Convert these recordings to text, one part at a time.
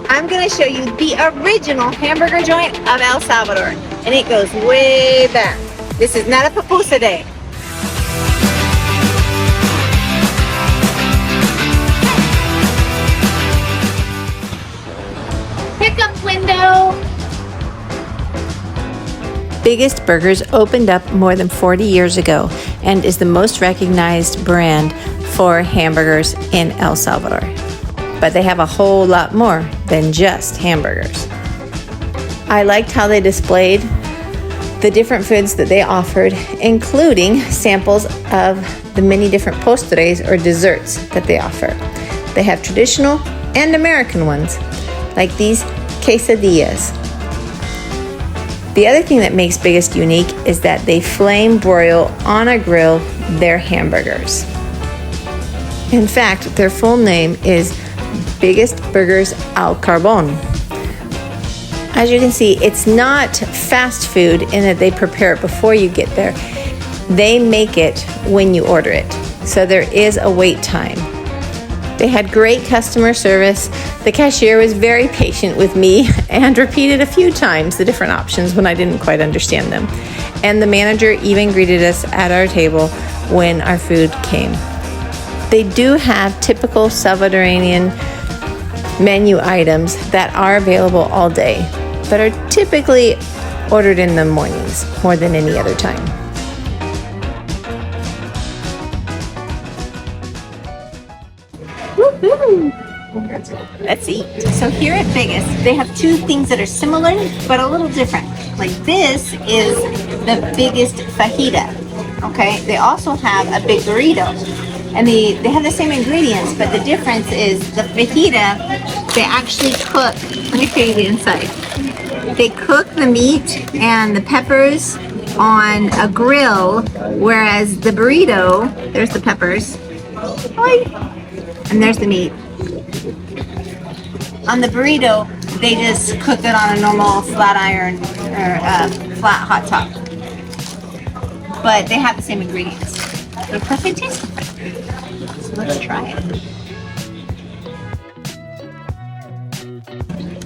I'm going to show you the original hamburger joint of El Salvador, and it goes way back. This is not a pupusa day. Pickup window. Biggest Burgers opened up more than 40 years ago and is the most recognized brand for hamburgers in El Salvador. But they have a whole lot more than just hamburgers. I liked how they displayed the different foods that they offered, including samples of the many different postres or desserts that they offer. They have traditional and American ones, like these quesadillas. The other thing that makes Biggest unique is that they flame broil on a grill their hamburgers. In fact, their full name is Biggest Burgers al Carbon. As you can see, it's not fast food in that they prepare it before you get there. They make it when you order it. So there is a wait time. They had great customer service. The cashier was very patient with me and repeated a few times the different options when I didn't quite understand them. And the manager even greeted us at our table when our food came. They do have typical Salvadorian menu items that are available all day, but are typically ordered in the mornings more than any other time. Woo-hoo. Let's eat. So here at Biggest, they have two things that are similar but a little different. Like this is the Biggest fajita. Okay, they also have a big burrito, and they have the same ingredients, but the difference is the fajita, they actually cook. Let me show you the inside. They cook the meat and the peppers on a grill, whereas the burrito, there's the peppers, and there's the meat. On the burrito, they just cook it on a normal flat iron or flat hot top. But they have the same ingredients. Of course, they taste different. So let's try it.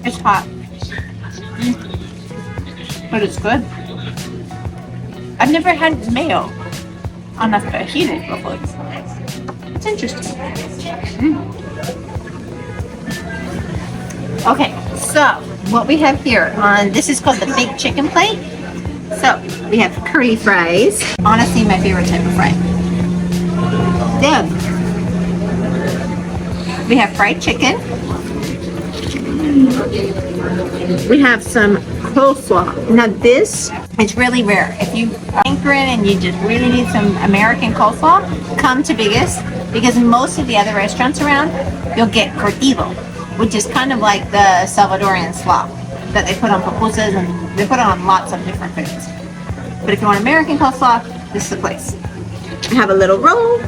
It's hot, but it's good. I've never had mayo on a fajita before. It's interesting. Okay, so what we have here on this is called the big chicken plate. So we have curly fries. Honestly, my favorite type of fry. Then we have fried chicken. We have some coleslaw. Now this is really rare. If you are hankering and you just really need some American coleslaw, come to Biggest, because most of the other restaurants around, you'll get curtido, which is kind of like the Salvadorian slaw that they put on pupusas, and they put it on lots of different foods. But if you want American coleslaw, this is the place. I have a little roll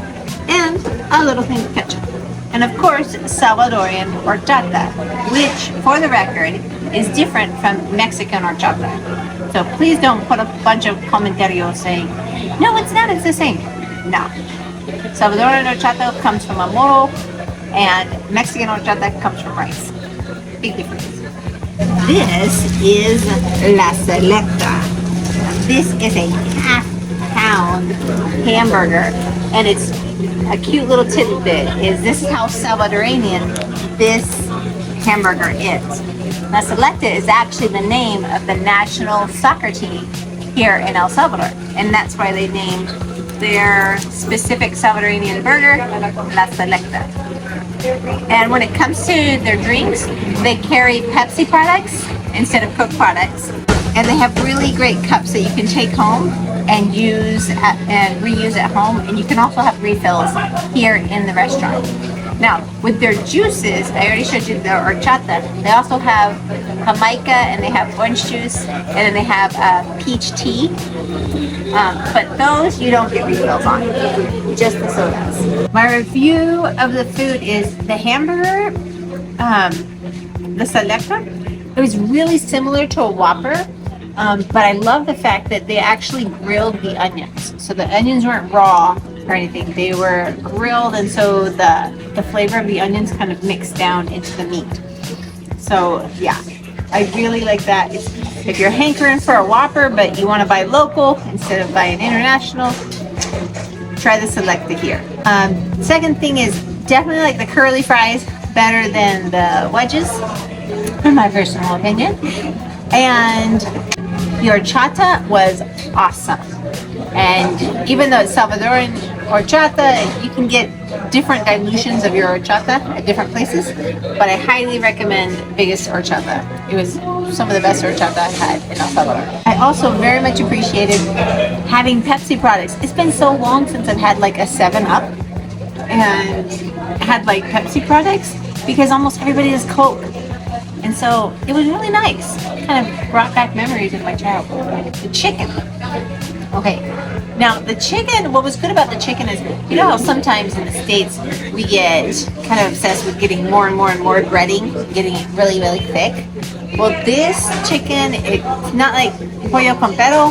and a little thing of ketchup. And of course, Salvadorian horchata, which, for the record, is different from Mexican horchata. So please don't put a bunch of comentarios saying, no, it's not, it's the same. No. Salvadorian horchata comes from a moro, and Mexican horchata comes from rice. Big difference. This is La Selecta. This is a half-pound hamburger, and it's a cute little tidbit. This is how Salvadorian this hamburger is. La Selecta is actually the name of the national soccer team here in El Salvador, and that's why they named their specific Salvadorian burger La Selecta. And when it comes to their drinks, they carry Pepsi products instead of Coke products. And they have really great cups that you can take home and use and reuse at home. And you can also have refills here in the restaurant. Now, with their juices, I already showed you the horchata. They also have Jamaica, and they have orange juice, and then they have peach tea. But those you don't get refills on, just the sodas. My review of the food is the hamburger, the Selecta. It was really similar to a Whopper, but I love the fact that they actually grilled the onions. So the onions weren't raw, or anything. They were grilled, and so the flavor of the onions kind of mixed down into the meat. So yeah, I really like that. If you're hankering for a Whopper, but you want to buy local instead of buying international, try the Selecta here. Second thing is definitely like the curly fries better than the wedges, in my personal opinion. And the horchata was awesome. And even though it's Salvadoran horchata, you can get different dilutions of your horchata at different places. But I highly recommend Biggest horchata. It was some of the best horchata I've had in El Salvador. I also very much appreciated having Pepsi products. It's been so long since I've had like a 7-Up and had like Pepsi products because almost everybody has Coke. And so it was really nice. Kind of brought back memories of my childhood. The chicken. Okay, now the chicken, what was good about the chicken is, you know how sometimes in the States we get kind of obsessed with getting more and more and more breading, getting it really, really thick? Well, this chicken, it's not like pollo con pero,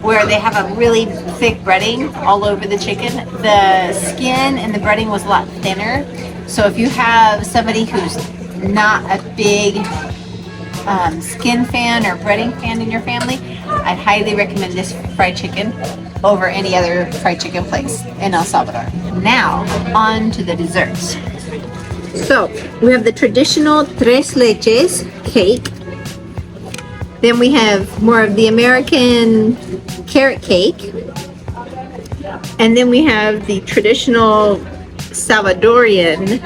where they have a really thick breading all over the chicken. The skin and the breading was a lot thinner. So if you have somebody who's not a big skin fan or breading fan in your family, I highly recommend this fried chicken over any other fried chicken place in El Salvador. Now, on to the desserts. So, we have the traditional tres leches cake. Then we have more of the American carrot cake. And then we have the traditional Salvadorian.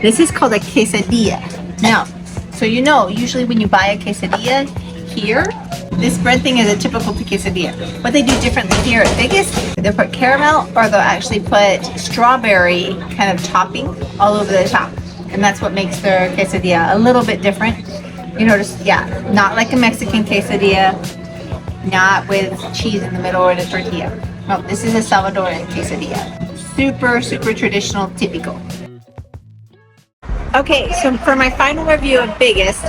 This is called a quesadilla. Now, so you know, usually when you buy a quesadilla here, this bread thing is a typical quesadilla. What they do differently here at Biggest, they'll put caramel or they'll actually put strawberry kind of topping all over the top. And that's what makes their quesadilla a little bit different. You notice, yeah, not like a Mexican quesadilla, not with cheese in the middle or the tortilla. No, this is a Salvadorian quesadilla. Super, super traditional, typical. Okay, so for my final review of Biggest,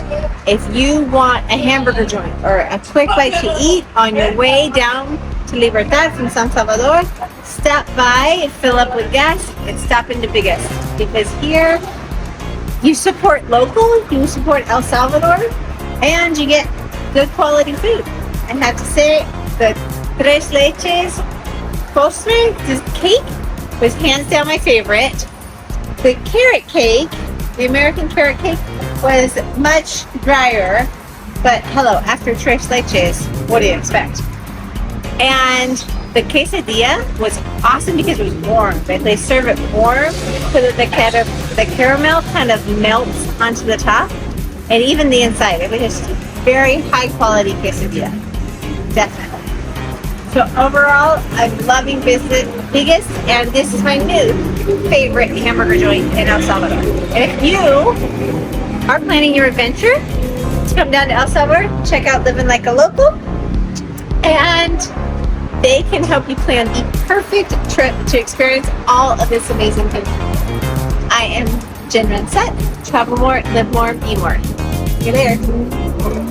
if you want a hamburger joint or a quick bite to eat on your way down to Libertad from San Salvador, stop by, fill up with gas, and stop into Biggest. Because here, you support local, you support El Salvador, and you get good quality food. I have to say, the tres leches postre, this cake, was hands down my favorite. The carrot cake, the American carrot cake, was much drier, but hello, after tres leches, what do you expect? And the quesadilla was awesome because it was warm. Right? They serve it warm so that the caramel kind of melts onto the top and even the inside. It was just very high quality quesadilla, definitely. So overall, I'm loving Biggest, and this is my new favorite hamburger joint in El Salvador. And if you are planning your adventure to come down to El Salvador, check out Living Like a Local, and they can help you plan the perfect trip to experience all of this amazing food. I am Jenn. Travel more, live more, be more. See you later.